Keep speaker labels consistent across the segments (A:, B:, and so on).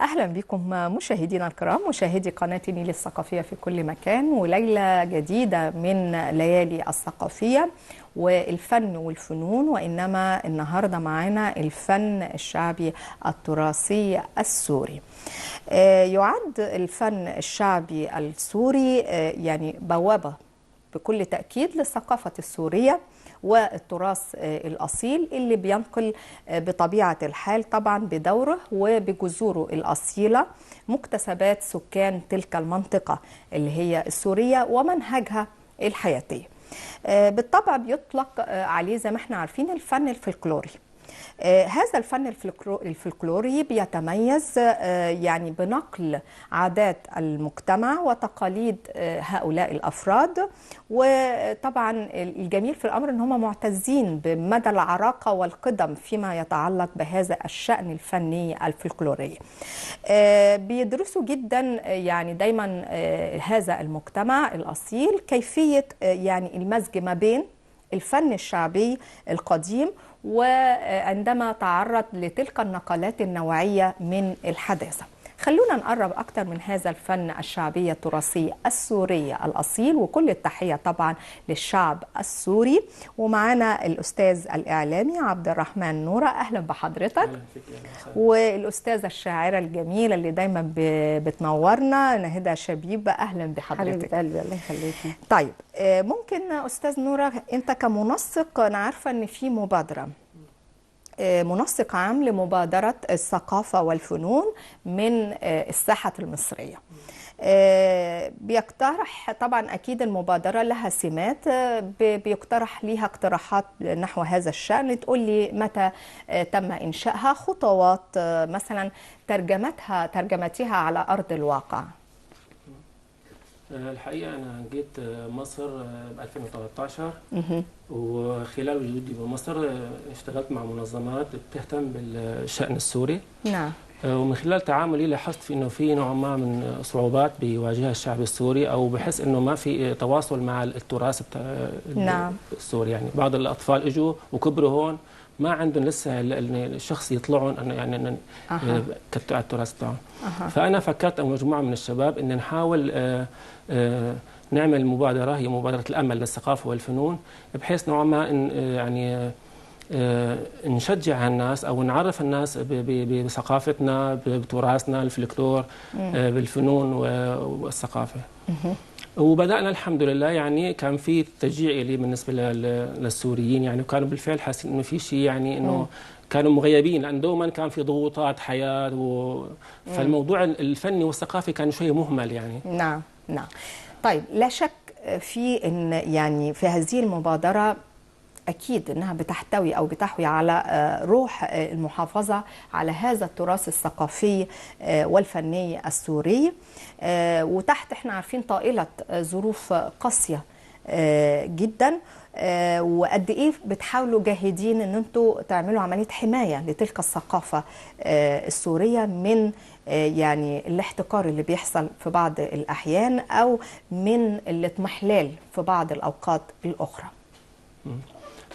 A: أهلا بكم مشاهدينا الكرام، مشاهدي قناة النيل الثقافية في كل مكان، وليلة جديدة من ليالي الثقافية والفن والفنون. وإنما النهاردة معنا الفن الشعبي التراثي السوري. يعد الفن الشعبي السوري يعني بوابة بكل تأكيد للثقافة السورية والتراث الأصيل اللي بينقل بطبيعة الحال طبعا بدوره وبجذوره الأصيلة مكتسبات سكان تلك المنطقة اللي هي السورية ومنهجها الحياتي. بالطبع بيطلق عليه زي ما احنا عارفين الفن الفلكلوري. هذا الفن الفلكلوري بيتميز يعني بنقل عادات المجتمع وتقاليد هؤلاء الأفراد، وطبعا الجميل في الأمر أن هم معتزين بمدى العراقة والقدم فيما يتعلق بهذا الشأن الفني الفلكلوري. بيدرسوا جدا يعني دايما هذا المجتمع الأصيل كيفية يعني المزج ما بين الفن الشعبي القديم وعندما تعرض لتلك النقلات النوعية من الحداثة. خلونا نقرب أكثر من هذا الفن الشعبي التراثي السوري الأصيل، وكل التحية طبعا للشعب السوري. ومعنا الأستاذ الإعلامي عبد الرحمن نورة، أهلا بحضرتك. والأستاذة الشاعرة الجميلة اللي دايما بتنورنا ناهدة شبيبة، أهلا بحضرتك.
B: حبيبة قلبي الله يخليكي.
A: طيب ممكن أستاذ نورة، أنت كمنسق أنا عارفة أن في مبادرة، منسق عام لمبادرة الثقافة والفنون من الساحة المصرية. بيقترح طبعا أكيد المبادرة لها سمات، بيقترح ليها اقتراحات نحو هذا الشأن. تقول لي متى تم إنشائها، خطوات مثلا ترجمتها على أرض الواقع.
C: الحقيقة أنا جيت مصر ب 2013 وخلال وجودي بمصر اشتغلت مع منظمات بتهتم بالشأن السوري.
A: نعم.
C: ومن خلال تعاملي لاحظت في إنه في نوع ما من صعوبات بيواجهها الشعب السوري، أو بحس إنه ما في تواصل مع التراث
A: نعم.
C: السوري. يعني بعض الأطفال إجوا وكبروا هون ما عندهم لسه الشخص يطلعون يعني كتوع التراث تاعهم. فأنا فكرت أو مجموعة من الشباب إن نحاول نعمل مبادرة، هي مبادرة الأمل للثقافة والفنون، بحيث نوعا ما يعني نشجع الناس أو نعرف الناس بثقافتنا بتراثنا الفلكلور بالفنون والثقافة. وبدأنا الحمد لله، يعني كان في تشجيع لي بالنسبة للسوريين، يعني كانوا بالفعل حاسين إنه في شيء، يعني إنه كانوا مغيبين لأن دوما كان في ضغوطات حياة فالموضوع الفني والثقافي كان شوية مهمل يعني.
A: نعم نعم. طيب لا شك في إن يعني في هذه المبادرة أكيد أنها بتحتوي أو بتحوي على روح المحافظة على هذا التراث الثقافي والفني السوري، وتحت احنا عارفين طائلة ظروف قاسية جدا، وقد ايه بتحاولوا جاهدين ان انتوا تعملوا عملية حماية لتلك الثقافة السورية من يعني الاحتكار اللي بيحصل في بعض الأحيان أو من الاضمحلال في بعض الأوقات الأخرى.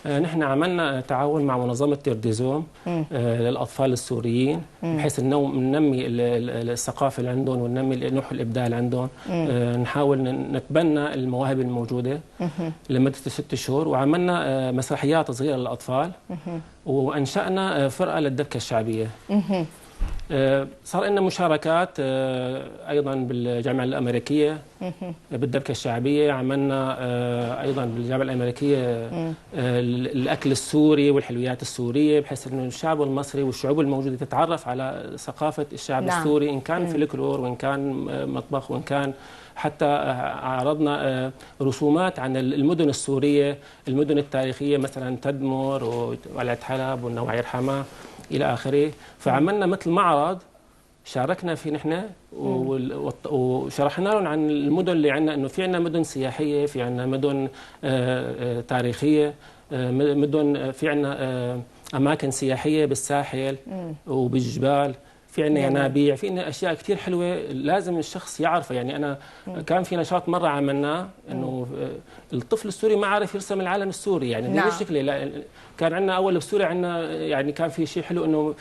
C: نحن عملنا تعاون مع منظمة تردزوم للأطفال السوريين، بحيث إنه ننمي الثقافة اللي عندهم وننمي نوع الإبداع اللي عندهم. نحاول نتبنى المواهب الموجودة لمدة 6 شهور، وعملنا مسرحيات صغيرة للأطفال، وأنشأنا فرقة للدبكة الشعبية. صار لنا مشاركات ايضا بالجامعه الامريكيه بالدبكه الشعبيه. عملنا ايضا بالجامعه الامريكيه الاكل السوري والحلويات السوريه، بحيث انه الشعب المصري والشعوب الموجوده تتعرف على ثقافه الشعب
A: نعم.
C: السوري، ان كان فلكلور وان كان مطبخ وان كان حتى عرضنا رسومات عن المدن السوريه، المدن التاريخيه مثلا تدمر وقلعه حلب والنواعي الحماه إلى آخره. فعملنا مثل معرض شاركنا فيه نحن وشرحنا لهم عن المدن اللي عندنا، إنه في عندنا مدن سياحية، في عندنا مدن تاريخية، مدن في عندنا أماكن سياحية بالساحل وبالجبال، في عندنا ينابيع، في عندنا أشياء كثير حلوة لازم الشخص يعرفها. يعني أنا كان في نشاط مرة عملناه إنه الطفل السوري ما عارف يرسم العلم السوري، يعني دي مشكلة. كان عندنا أول بسوريا عندنا يعني كان في شيء حلو إنه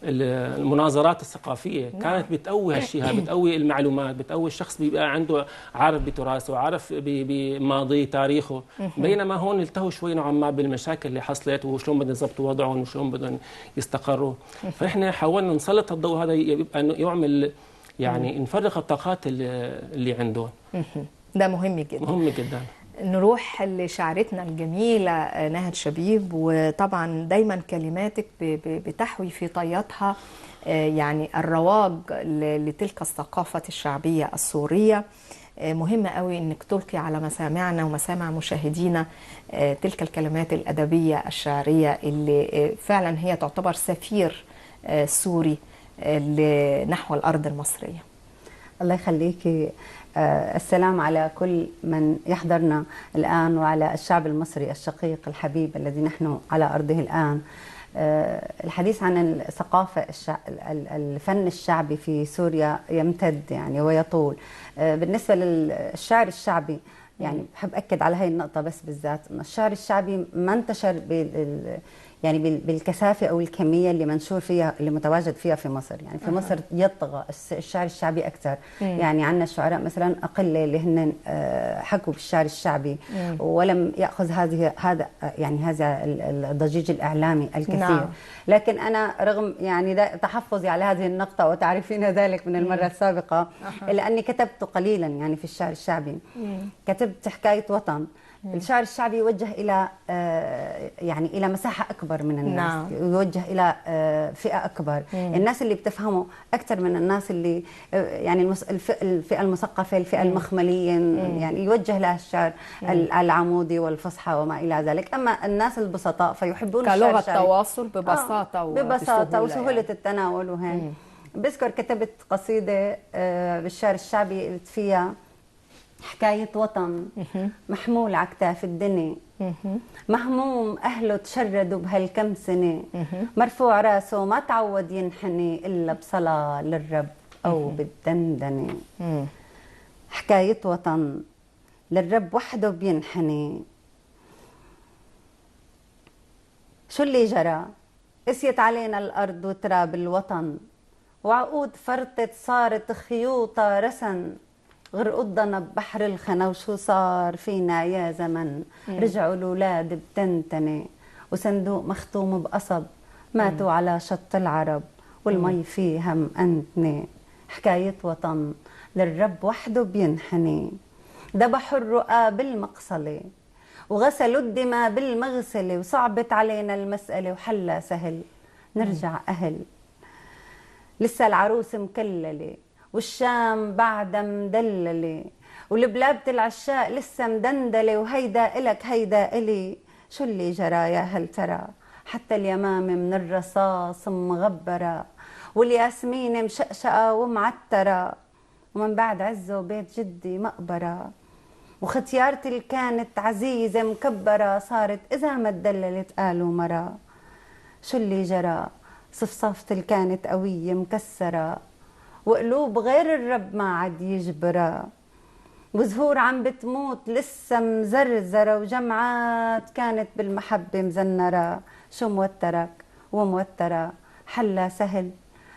C: المناظرات الثقافية كانت بتقوي هالشيء، بتقوي المعلومات، بتقوي الشخص بيبقى عنده عارف بتراثه، عارف بماضي تاريخه. بينما هون التهوا شوي نوعا ما بالمشاكل اللي حصلت وشلون بدهم يضبطوا وضعهم وشلون بدهم يستقروا. فإحنا حاولنا نسلط الضوء هذا يبقى يعمل يعني نفرغ الطاقات اللي عندهم.
A: ده مهم جدا.
C: مهم جدا.
A: نروح لشاعرتنا الجميلة ناهد شبيب، وطبعا دايما كلماتك بتحوي في طياتها يعني الرواج لتلك الثقافة الشعبية السورية. مهم قوي انك تلقي على مسامعنا ومسامع مشاهدينا تلك الكلمات الأدبية الشعرية اللي فعلا هي تعتبر سفير سوري نحو الأرض المصرية.
B: الله يخليكي. السلام على كل من يحضرنا الآن وعلى الشعب المصري الشقيق الحبيب الذي نحن على أرضه الآن. الحديث عن الثقافة الفن الشعبي في سوريا يمتد يعني ويطول. بالنسبة للشعر الشعبي يعني بحب أكد على هاي النقطة بس بالذات، الشعر الشعبي ما انتشر يعني بالكثافة أو الكمية اللي منشور فيها اللي متواجد فيها في مصر. يعني في مصر يطغى الشعر الشعبي أكثر. يعني عندنا شعراء مثلا أقل اللي هن حكوا بالشعر الشعبي ولم يأخذ هذا الضجيج الإعلامي الكثير. نعم. لكن أنا رغم يعني تحفظي على هذه النقطة وتعرفين ذلك من المرة السابقة، إلا أني كتبت قليلا يعني في الشعر الشعبي. كتبت حكاية وطن. الشعر الشعبي يوجه إلى يعني إلى مساحة أكبر من الناس. نعم. يوجه إلى فئة أكبر. الناس اللي بتفهمه أكثر من الناس اللي يعني الفئة المثقفة، الفئة المخملية، يعني يوجه لها الشعر العمودي والفصحى وما إلى ذلك. أما الناس البسطاء فيحبون الشعر
A: كلغة التواصل ببساطة
B: ببساطة وسهولة يعني. التناول وهيك. بذكر كتبت قصيدة بالشعر الشعبي قلت فيها حكاية وطن محمول على كتاف الدنيا، مهموم أهله تشردوا بهالكم سنة، مرفوع راسه ما تعود ينحني إلا بصلاة للرب أو بالدندنة. حكاية وطن للرب وحده بينحني. شو اللي جرى؟ قسيت علينا الأرض وتراب الوطن، وعقود فرطت صارت خيوطة رسن، غرقضنا ببحر الخنا وشو صار فينا يا زمن. رجعوا الأولاد بتنتنة وصندوق مختوم بقصب، ماتوا على شط العرب والمي فيها مأنتنة. حكاية وطن للرب وحده بينحني. ذبحوا الرؤى بالمقصلة وغسلوا الدماء بالمغسلة، وصعبت علينا المسألة وحلا سهل نرجع أهل. لسه العروس مكللة والشام بعدها مدللة، والبلاد العشاق لسه مدندلة، وهيدا إلك هيدا إلي. شو اللي جرى يا هل ترى؟ حتى اليمامة من الرصاص مغبرة، والياسمين مشقشقة ومعترة، ومن بعد عزه بيت جدي مقبرة، وختيارتي اللي كانت عزيزة مكبرة صارت إذا ما تدللت قالوا مرة. شو اللي جرى؟ صفصافتي اللي كانت قوية مكسرة، وقلوب غير الرب ما عاد يجبرها، وزهور عم بتموت لسه مزرزرة، وجمعات كانت بالمحبة مزنرة. شو موترك وموترة؟ حلا سهل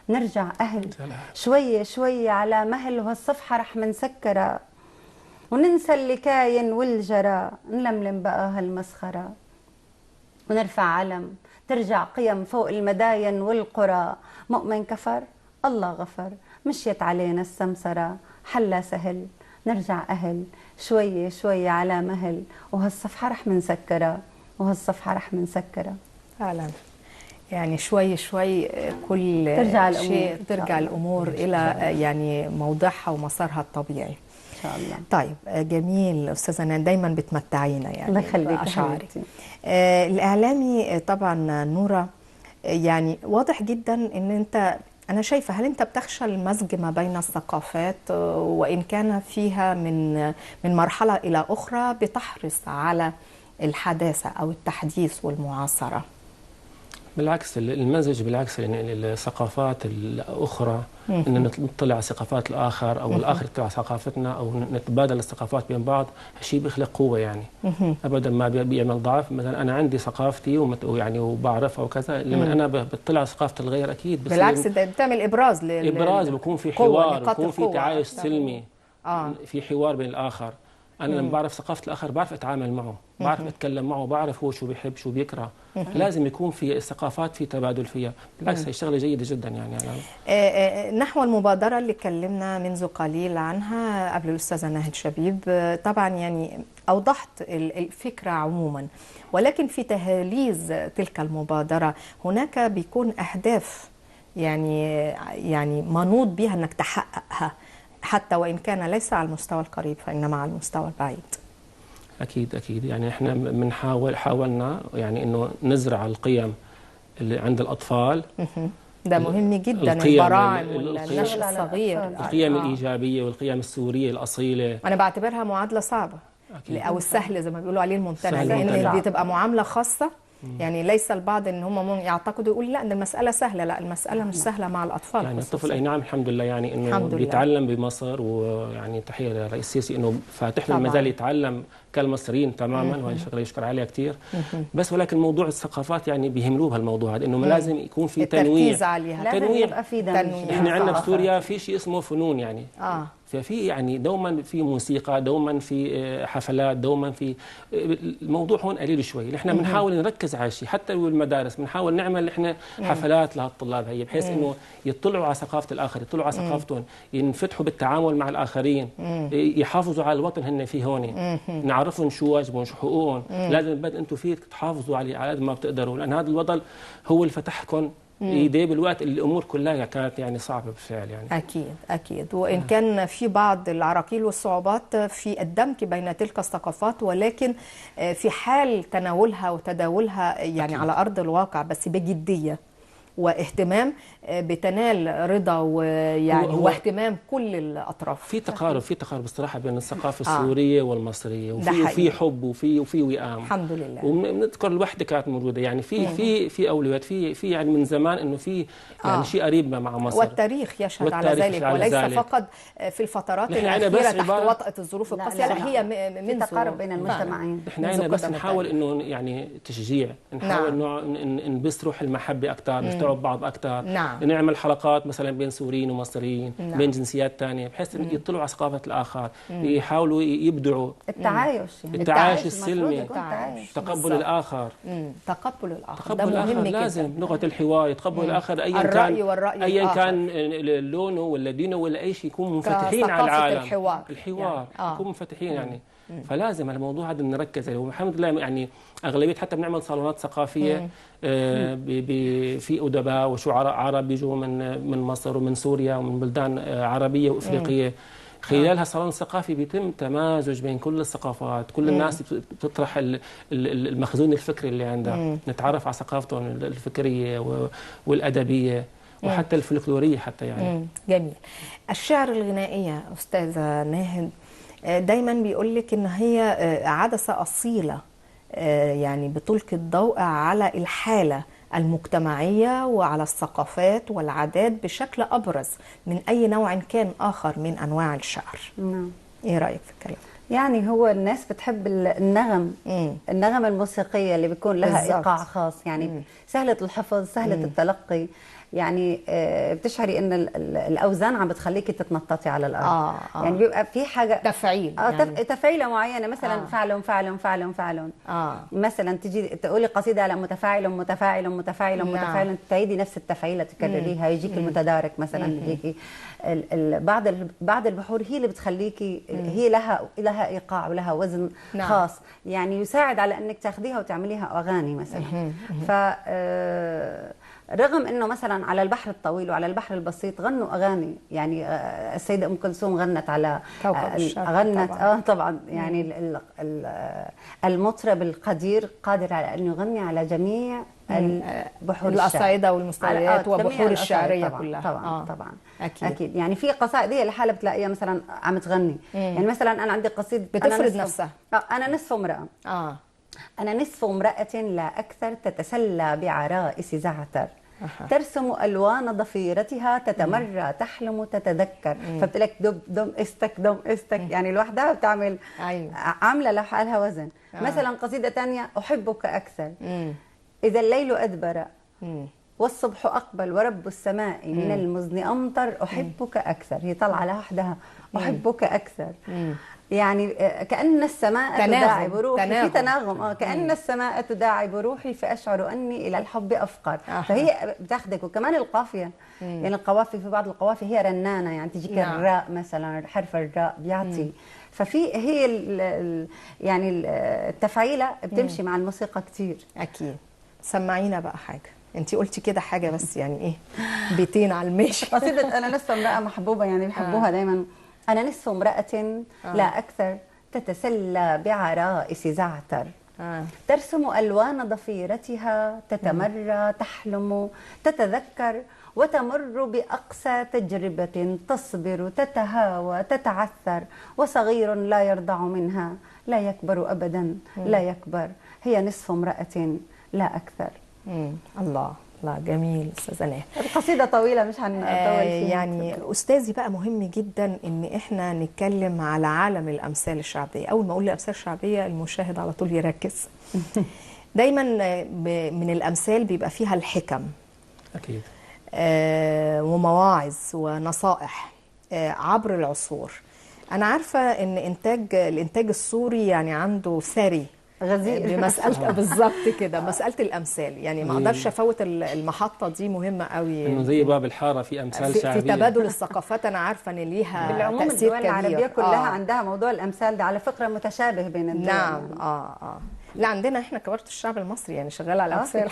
B: نرجع أهل. شوية شوية على مهل، وهالصفحة رح منسكرها، وننسى اللي كاين والجرى، نلملم بقى هالمسخرة، ونرفع علم ترجع قيم فوق المداين والقرى. مؤمن كفر الله غفر، مشيت علينا السمسرة، حلا سهل نرجع أهل. شوية شوية على مهل، وهالصفحة رح منسكرها، وهالصفحة رح منسكرها.
A: فعلا يعني شوي شوي كل شيء ترجع الأمور إلى يعني موضعها ومسارها الطبيعي
B: إن شاء الله.
A: طيب جميل أستاذة نان، دايما بتمتعينا يعني.
B: الله يخليك
A: أشعارك. الإعلامي طبعا نورة، يعني واضح جدا إن أنا شايفة، هل أنت بتخشى المزج ما بين الثقافات، وإن كان فيها من مرحلة إلى أخرى بتحرص على الحداثة أو التحديث والمعاصرة؟
C: بالعكس المزج، بالعكس يعني الثقافات الأخرى أن نطلع على ثقافات الآخر أو الآخر يطلع على ثقافتنا أو نتبادل الثقافات بين بعض، هالشيء بيخلق قوة يعني. أبدا ما بيعمل ضعف. مثلا أنا عندي ثقافتي ويعني وبعرفها وكذا، لما أنا بطلع على ثقافة الغير أكيد
A: بالعكس ده بتعمل إبراز
C: إبراز، بيكون في حوار، بيكون في تعايش سلمي، في حوار بين الآخر. أنا لما بعرف ثقافة الآخر بعرف أتعامل معه، بعرف أتكلم معه، بعرف هو شو بيحب شو بيكره. لازم يكون في الثقافات في تبادل فيها. بالعكس هي شغلة جيدة جدا يعني.
A: نحو المبادرة اللي كلمنا منذ قليل عنها قبل الأستاذة ناهد شبيب، طبعا يعني أوضحت الفكرة عموما، ولكن في تهاليز تلك المبادرة هناك بيكون أهداف يعني منوط بها أنك تحققها، حتى وإن كان ليس على المستوى القريب فإنما على المستوى البعيد.
C: أكيد يعني إحنا حاولنا يعني إنه نزرع القيم اللي عند الأطفال.
A: ده مهم جدا، البراعم والنشء الصغير،
C: القيم الإيجابية والقيم السورية الأصيلة.
A: أنا بعتبرها معادلة صعبة أو السهل زي ما بيقولوا عليه الممتنع، لأن دي تبقى معاملة خاصة. يعني ليس البعض ان هم يعتقدوا يقول لا ان المساله سهله، لا المساله مش سهله مع الاطفال.
C: يعني الطفل اي نعم الحمد لله يعني انه بيتعلم بمصر، ويعني تحيه للرئيس السيسي انه فاتح له المجال يتعلم كالمصريين تماما، وهي شغله يشكر عليها كثير. بس ولكن موضوع الثقافات يعني بيهملوه بهالموضوع هذا، انه لازم يكون في تنويع
A: عليها،
C: تنويع.
B: يبقى في
C: احنا عندنا بسوريا في شيء اسمه فنون يعني. ففي يعني دوما في موسيقى، دوما في حفلات، دوما في الموضوع هون قليل شوي. نحن بنحاول نركز على شيء، حتى بالمدارس بنحاول نعمل احنا حفلات لهالطلاب هي، بحيث انه يطلعوا على ثقافه الاخر، يطلعوا على ثقافتهم، ينفتحوا بالتعامل مع الاخرين، يحافظوا على الوطن هن فيه هون، نعرفهم شو واجبهم شو حقوقهم. لازم انتم فيك تحافظوا عليه على قد ما بتقدروا، لان هذا الوطن هو اللي فتحكم ايديه بالوقت اللي الامور كلها كانت يعني صعبه بالفعل يعني.
A: اكيد وان كان في بعض العراقيل والصعوبات في الدمج بين تلك الثقافات، ولكن في حال تناولها وتداولها يعني على ارض الواقع بس بجديه واهتمام بتنال رضا ويعني واهتمام كل الاطراف.
C: في تقارب الصراحه بين الثقافه السوريه والمصريه، وفي حب وفي وئام
A: الحمد لله.
C: وبنذكر الوحده كانت موجوده يعني في اولويات في يعني من زمان انه في يعني شيء قريب مع مصر،
A: والتاريخ يشهد على ذلك، وليس فقط في الفترات الاخيره تحت وطأة الظروف القاسيه، لا هي من
B: تقارب بين المجتمعين.
C: احنا بس نحاول انه يعني تشجيع، نحاول انه نبث روح المحبه اكثر، نستوعب بعض اكثر، نعمل حلقات مثلا بين سوريين ومصريين، بين جنسيات ثانيه، بحيث يطلعوا على ثقافه الاخر، يحاولوا يبدعوا التعايش السلمي، تقبل الاخر.
A: تقبل الاخر
C: ده مهم جدا، لازم لغه الحوار، يتقبل الاخر ايا كان لونه ولا دينه ولا اي شيء، يكونوا منفتحين على العالم. الحوار يكونوا منفتحين يعني. فلازم على الموضوع هذا نركز عليه، والحمد لله يعني اغلبيه حتى بنعمل صالونات ثقافيه في ادباء وشعراء عرب بيجوا من مصر ومن سوريا ومن بلدان عربيه وافريقيه. خلال هالصالون الثقافي بيتم تمازج بين كل الثقافات، كل الناس بتطرح المخزون الفكري اللي عندها، نتعرف على ثقافتهم الفكريه والادبيه وحتى الفلكلوريه حتى يعني.
A: جميل. الشعر الغنائيه استاذه ناهد دايما بيقول لك ان هي عدسه اصيله، يعني بتلقي الضوء على الحاله المجتمعيه وعلى الثقافات والعادات بشكل ابرز من اي نوع كان اخر من انواع الشعر. ايه رايك في الكلام؟
B: يعني هو الناس بتحب النغم الموسيقيه اللي بيكون لها ايقاع خاص، يعني سهله الحفظ، سهله التلقي، يعني بتشعري ان الاوزان عم بتخليكي تتنططي على الارض. يعني بيبقى في حاجه
A: تفعيل يعني.
B: تفعيله معينه، مثلا فعل فعل فعل فعل. مثلا تجي تقولي قصيده على متفاعل متفاعل متفاعل متفاعل، تعيدي نفس التفعيله تكرريها، يجيك المتدارك مثلا، يجيكي بعض البحور هي اللي بتخليكي، هي لها ايقاع ولها وزن خاص، يعني يساعد على انك تاخذيها وتعمليها اغاني مثلا. ف رغم انه مثلا على البحر الطويل وعلى البحر البسيط غنوا اغاني، يعني السيده ام كلثوم غنت على غنت طبعا يعني المطرب القدير قادر على انه يغني على جميع البحور،
A: الاصعده والمستويات وبحور الشعريه كلها.
B: طبعا اكيد يعني في قصائد هي لحالها بتلاقيها مثلا عم تغني. يعني مثلا انا عندي قصيده
A: بتفرض نفسها،
B: انا نصف امراه، أنا نصف امرأة لا أكثر تتسلى بعرائس زعتر، ترسم ألوان ضفيرتها، تتمرى، تحلم، تتذكر. فبتقول لك دم استك دم استك، يعني لوحدها بتعمل عاملة لحالها وزن. مثلا قصيدة ثانية، أحبك أكثر، إذا الليل أدبر والصبح أقبل ورب السماء من المزن أمطر، أحبك أكثر. هي طالعة لوحدها، أحبك أكثر. يعني كأن السماء تداعب روحي، في تناغم، كأن السماء تداعب روحي فأشعر أني إلى الحب أفقر. فهي بتاخدك. وكمان القافية، يعني القوافي، في بعض القوافي هي رنانة، يعني تجيك الراء مثلا، حرف الراء بيعطي. ففي هي يعني التفعيلة بتمشي مع الموسيقى كتير.
A: أكيد. سمعينا بقى حاجة، انتي قلتي كده حاجة بس يعني ايه، بيتين على الماشي.
B: قصيدة أنا نصف امرأة محبوبة، يعني بيحبوها دايما. أنا نصف امرأة لا أكثر تتسلى بعرائس زعتر، ترسم ألوان ضفيرتها، تتمرى، تحلم، تتذكر، وتمر بأقسى تجربة، تصبر، تتهاوى، تتعثر، وصغير لا يرضع منها، لا يكبر أبدا، لا يكبر. هي نصف امرأة لا أكثر.
A: الله الله، جميل استاذه نهى.
B: القصيده طويله مش هنطول فيها.
A: يعني استاذي بقى مهم جدا ان احنا نتكلم على عالم الامثال الشعبيه. اول ما اقول الامثال الشعبيه المشاهد على طول يركز. دايما من الامثال بيبقى فيها الحكم،
C: اكيد،
A: ومواعظ ونصائح عبر العصور. انا عارفه ان الانتاج السوري يعني عنده ثري
B: غزير
A: بمسألة بالظبط كده، مسألة الأمثال. يعني ما أقدرش أفوت المحطة دي، مهمة قوي.
C: إنه زي باب الحارة في أمثال شعبية،
A: في تبادل الثقافات. أنا عارفة إن ليها
B: بالعموم
A: تأثير
B: الدول
A: كبير.
B: العربية كلها عندها موضوع الأمثال ده على فكرة متشابه بين الدول.
A: نعم. لا، عندنا احنا كبارة الشعب المصري يعني شغالة على الأمثال.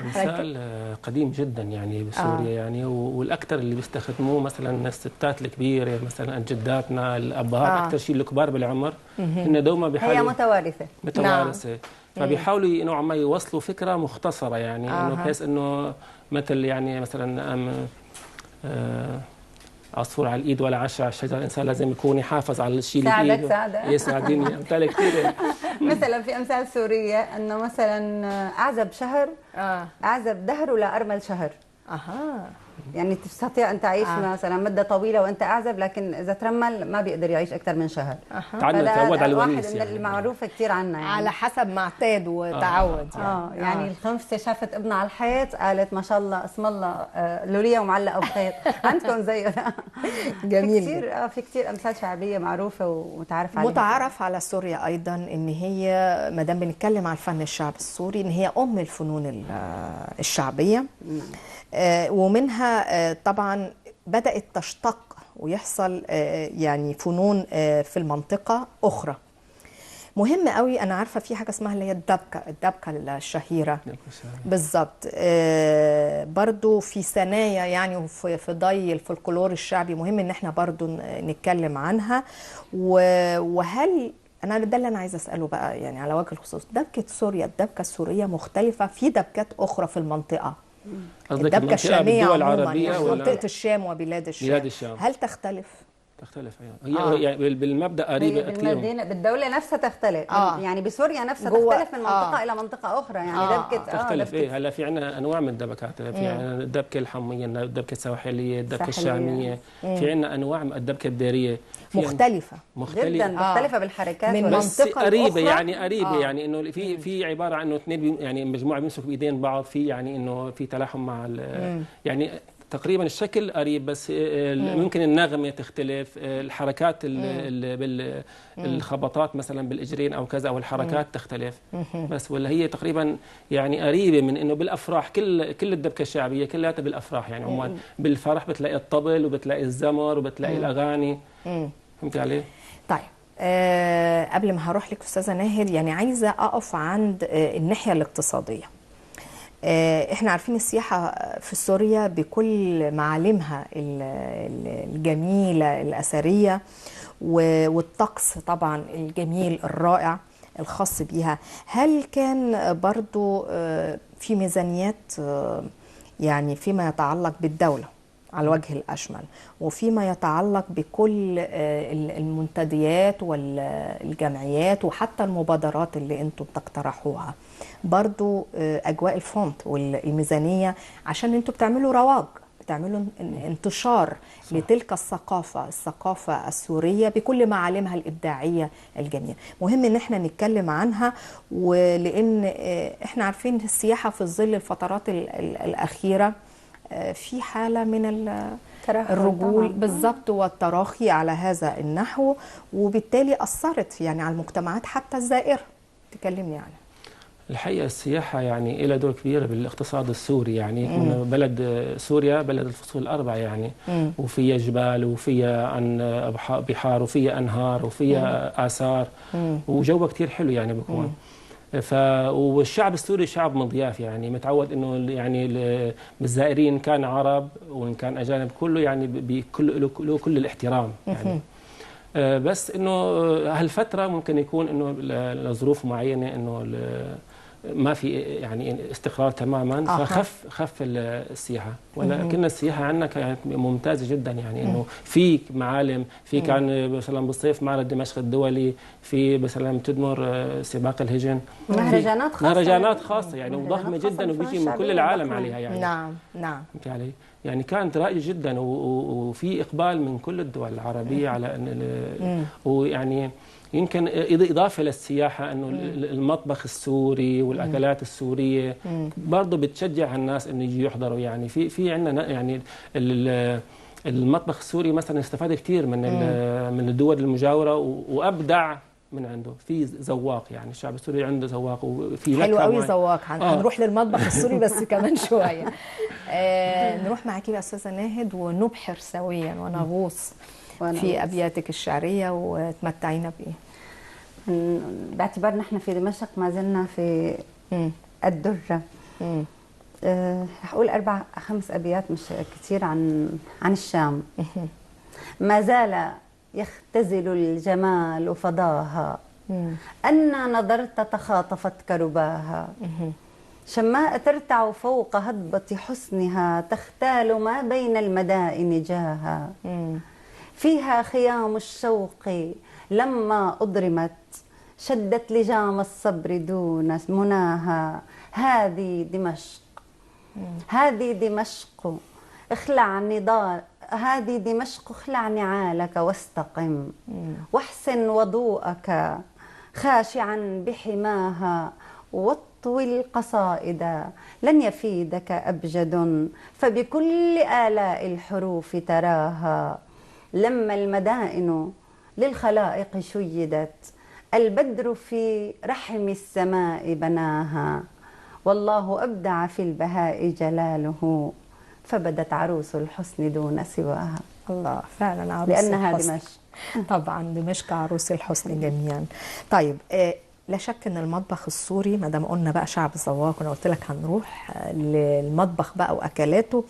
C: أمثال قديم جدا يعني بسوريا. يعني والأكثر اللي بيستخدموه مثلا الستات الكبيرة، مثلا جداتنا الأبهات، أكثر شيء الكبار بالعمر، إنه دوما
B: هي متوارثة.
C: نعم. فبيحاولوا نوعا ما يوصلوا فكرة مختصرة، يعني إنه بحيث إنه مثل يعني مثلا عصفور على الايد ولا عشاء على الشجره، الانسان لازم يكون يحافظ على الشيء اللي بايده.
B: ساعدك
C: يساعدني. امثال كثير.
B: مثلا في امثال سوريه انه مثلا اعزب شهر، اعزب دهر ولا ارمل شهر. يعني تستطيع ان تعيش مثلا مده طويله وانت اعزب، لكن اذا ترمل ما بيقدر يعيش اكثر من شهر.
C: تعود على الونيس.
B: واحد من المعروفه كثير عنا، يعني
A: على حسب ما اعتاد وتعود.
B: يعني الخنفسه شافت ابنها على الحيط قالت ما شاء الله اسم الله لوليه ومعلقه بخيط. عندكم زي
A: جميل.
B: في كثير امثال شعبيه معروفه ومتعارف عليها.
A: متعارف على سوريا ايضا ان هي، ما دام بنتكلم على الفن الشعب السوري، ان هي ام الفنون الشعبيه. ومنها طبعا بدأت تشتق ويحصل يعني فنون في المنطقة أخرى مهمة قوي. أنا عارفة في حاجة اسمها اللي هي الدبكة الشهيرة بالظبط. برضو في ثنايا يعني، وفي ضي الفولكلور الشعبي مهم إن احنا برضو نتكلم عنها. وهل أنا ده اللي أنا عايزة أسأله بقى، يعني على وجه الخصوص، دبكة سوريا، الدبكة السورية مختلفة في دبكات أخرى في المنطقة؟ الدبكة الشامية عموما، يعني منطقة الشام وبلاد الشام. هل تختلف؟
C: تختلف هي يعني بالمبدا قريبه كثير.
B: بالدوله نفسها تختلف. يعني بسوريا نفسها تختلف من منطقه الى منطقه اخرى. يعني دبكه
C: تختلف. هلا في عندنا انواع من الدبكات. في عندنا الدبكه الحميه، الدبكه السواحليه، الدبكه الشاميه. في عندنا انواع من الدبكه الديريه
B: مختلفه جدا، مختلفه بالحركات
A: من منطقه
C: قريبه. يعني قريبه يعني انه في عباره عن انه اثنين يعني مجموعه بيمسكوا بايدين بعض، في يعني انه في تلاحم مع يعني تقريبا الشكل قريب، بس ممكن النغمه تختلف، الحركات الخبطات مثلا بالاجرين او كذا، او الحركات تختلف. بس ولا هي تقريبا يعني قريبه من انه بالافراح، كل الدبكه الشعبيه كلها بالافراح. يعني عموما بالفرح بتلاقي الطبل وبتلاقي الزمر وبتلاقي الاغاني. فهمتي علي؟
A: طيب قبل ما هروح لك استاذه ناهر، يعني عايزه اقف عند الناحيه الاقتصاديه. احنا عارفين السياحة في سوريا بكل معالمها الجميلة الأثرية، والطقس طبعا الجميل الرائع الخاص بيها. هل كان برضو في ميزانيات يعني فيما يتعلق بالدولة على الوجه الأشمل. وفيما يتعلق بكل المنتديات والجمعيات وحتى المبادرات اللي انتم بتقترحوها، برضو أجواء الفونت والميزانية، عشان انتم بتعملوا رواج، بتعملوا انتشار صح. لتلك الثقافة السورية بكل معالمها الإبداعية الجميلة. مهم ان احنا نتكلم عنها، ولأن احنا عارفين السياحة في ظل الفترات الأخيرة في حالة من الرجول بالضبط والتراخي على هذا النحو، وبالتالي أثرت يعني على المجتمعات حتى الزائرة. تكلمني عنها.
C: الحقيقة السياحة يعني إلى دور كبير بالاقتصاد السوري، يعني بلد سوريا بلد الفصول الأربعة يعني، وفيها جبال وفيها بحار وفيها أنهار وفيها آثار، وجوها كتير حلو يعني بيكون. والشعب السوري شعب مضياف، يعني متعود انه يعني الزائرين كان عرب وان كان اجانب كله يعني له كل الاحترام يعني. بس انه هالفتره ممكن يكون انه لظروف معينه انه ما في يعني استقرار تماما، فخف السياحه، ولكن السياحه عندنا كانت ممتازه جدا يعني، انه في معالم، في كان مثلا بالصيف معرض دمشق الدولي، في مثلا تدمر سباق الهجن، مهرجانات خاصه يعني وضخمه جدا وبيجي من كل العالم عليها يعني.
A: نعم
C: فهمت علي؟ يعني كانت رائجه جدا، وفي اقبال من كل الدول العربيه على ان ويعني يمكن إضافة للسياحة أنه المطبخ السوري والأكلات السورية برضه بتشجع الناس أنه يجي يحضروا يعني. في عندنا يعني المطبخ السوري مثلا استفاد كثير من الدول المجاورة وأبدع من عنده. في ذواق يعني، الشعب السوري عنده ذواق وفي
A: حلو قوي ذواق. هنروح للمطبخ السوري بس كمان شوية. نروح معاكي يا أستاذة ناهد ونبحر سويا ونغوص في أبياتك الشعرية وتمتعينا بإيه؟
B: باعتبار نحن في دمشق ما زلنا في الدرة. رح أقول 4-5 أبيات مش كثير عن الشام. ما زال يختزل الجمال فضاها، أنا نظرت تخاطفت كرباها، شماء ترتع فوق هضبة حسنها، تختال ما بين المدائن جاها، فيها خيام الشوق لما أضرمت، شدت لجام الصبر دون مناها، هذه دمشق هذه دمشق اخلع نضال، هذه دمشق اخلع نعالك واستقم، واحسن وضوءك خاشعا بحماها، واطوي القصائد لن يفيدك أبجد، فبكل آلاء الحروف تراها، لما المدائن للخلائق شيدت، البدر في رحم السماء بناها، والله أبدع في البهاء جلاله، فبدت عروس الحسن دون سواها.
A: الله، فعلا عروس
B: لأنها
A: الحسن.
B: دمشق.
A: طبعا دمشق عروس الحسن جميعا. طيب لا شك ان المطبخ السوري، ما دام قلنا بقى شعب ذواق وانا قلت لك هنروح للمطبخ بقى واكلاته،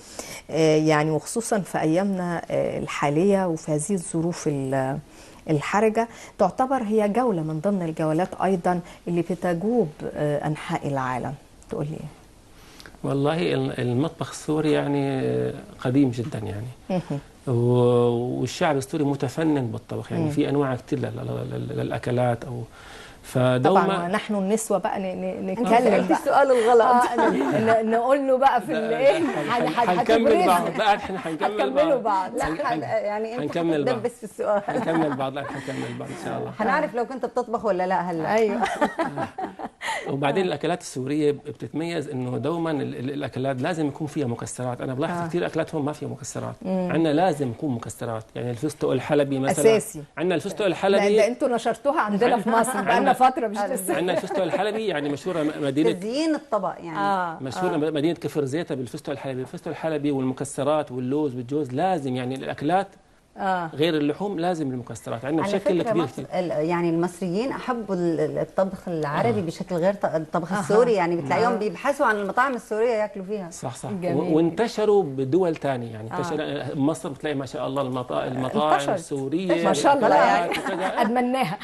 A: يعني وخصوصا في ايامنا الحاليه وفي هذه الظروف الحرجه، تعتبر هي جوله من ضمن الجولات ايضا اللي بتجوب انحاء العالم. تقول لي ايه؟
C: والله المطبخ السوري يعني قديم جدا يعني، والشعب السوري متفنن بالطبخ يعني، في انواع كثير للاكلات او فدوما.
A: طبعا نحن النسوه بقى نتكلم
B: في السؤال الغلط.
A: نقول له بقى في الايه،
C: هنكمل بعض. لا احنا هنكمل
B: بعض. لا يعني انت هتدبس في السؤال.
C: هنكمل بعض. لا هنكمل بعض ان شاء الله.
B: هنعرف لو كنت بتطبخ ولا لا هلا.
A: ايوه.
C: وبعدين الاكلات السوريه بتتميز انه دوما الاكلات لازم يكون فيها مكسرات. انا بلاحظ كثير اكلاتهم ما فيها مكسرات، عندنا لازم يكون مكسرات يعني. الفستق الحلبي مثلا
A: اساسي،
C: عندنا الفستق الحلبي.
A: ده انتوا نشرتوها عندنا في مصر بقالنا فتره مش لسه.
C: عندنا الفستق الحلبي يعني مشهوره مدينه
B: تزيين الطبق يعني.
C: مشهوره مدينه كفر زيتها بالفستق الحلبي. الفستق الحلبي والمكسرات واللوز والجوز لازم يعني الاكلات غير اللحوم لازم المكسرات عندنا
B: على
C: بشكل
B: فكرة
C: كبير كتير.
B: يعني المصريين احبوا الطبخ العربي بشكل غير الطبخ السوري، يعني بتلاقيهم بيبحثوا عن المطاعم السوريه ياكلوا فيها.
C: صح
A: جميل.
C: وانتشروا بدول ثانيه، يعني انتشر مصر بتلاقي ما شاء الله المطاعم السوريه
A: ما شاء الله يعني
C: وكذا.
A: ادمناها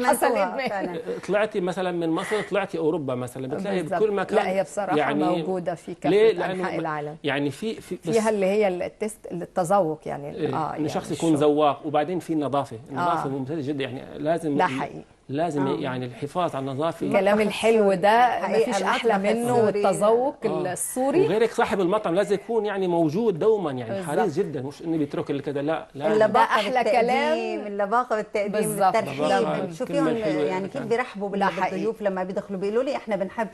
A: حصل ادمان.
C: طلعتي مثلا من مصر طلعتي اوروبا مثلا بتلاقي بكل مكان.
A: لا هي بصراحه يعني موجوده في
C: ليه؟
A: كافه انحاء العالم،
C: يعني
A: فيها اللي هي التست التذوق يعني
C: ان شخص يكون ذواق، وبعدين في النظافه ممتازه جدا، يعني لازم
A: ده حقيقي
C: لازم يعني الحفاظ على النظافه.
A: الكلام الحلو ده مفيش احلى منه، والتذوق السوري.
C: وغيرك صاحب المطعم لازم يكون يعني موجود دوما، يعني حريص جدا، مش انه بيترك اللي كده، لا
A: ده احلى كلام.
B: اللباقه بالتقديم، الترحيب، شوفيهم يعني كيف بيرحبوا بالضيوف لما بيدخلوا، بيقولوا لي احنا بنحب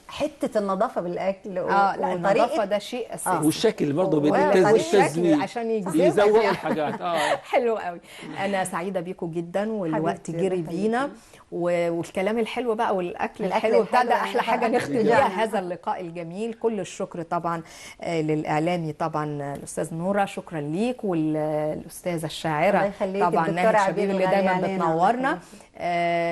B: حته النظافه بالاكل.
A: لا النظافه ده شيء اساسي،
C: والشكل برضه بالتزويق
A: عشان
C: يزوقوا الحاجات.
A: حلو قوي. انا سعيده بيكم جدا، والوقت جري بينا، والكلام الحلو بقى والاكل الحلو بتاع ده احلى حاجه نختم بيها هذا اللقاء الجميل. كل الشكر طبعا للاعلامي طبعا الاستاذ نوره، شكرا ليك، والاستاذه الشاعره طبعا ناهد شبيب اللي دايما بتنورنا.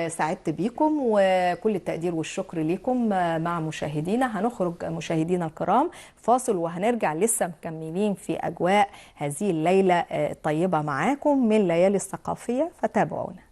A: سعدت بيكم، وكل التقدير والشكر ليكم. مع مشاهدينا هنخرج مشاهدينا الكرام فاصل، وهنرجع لسه مكملين في اجواء هذه الليله الطيبه معاكم من ليالي الثقافيه، فتابعونا.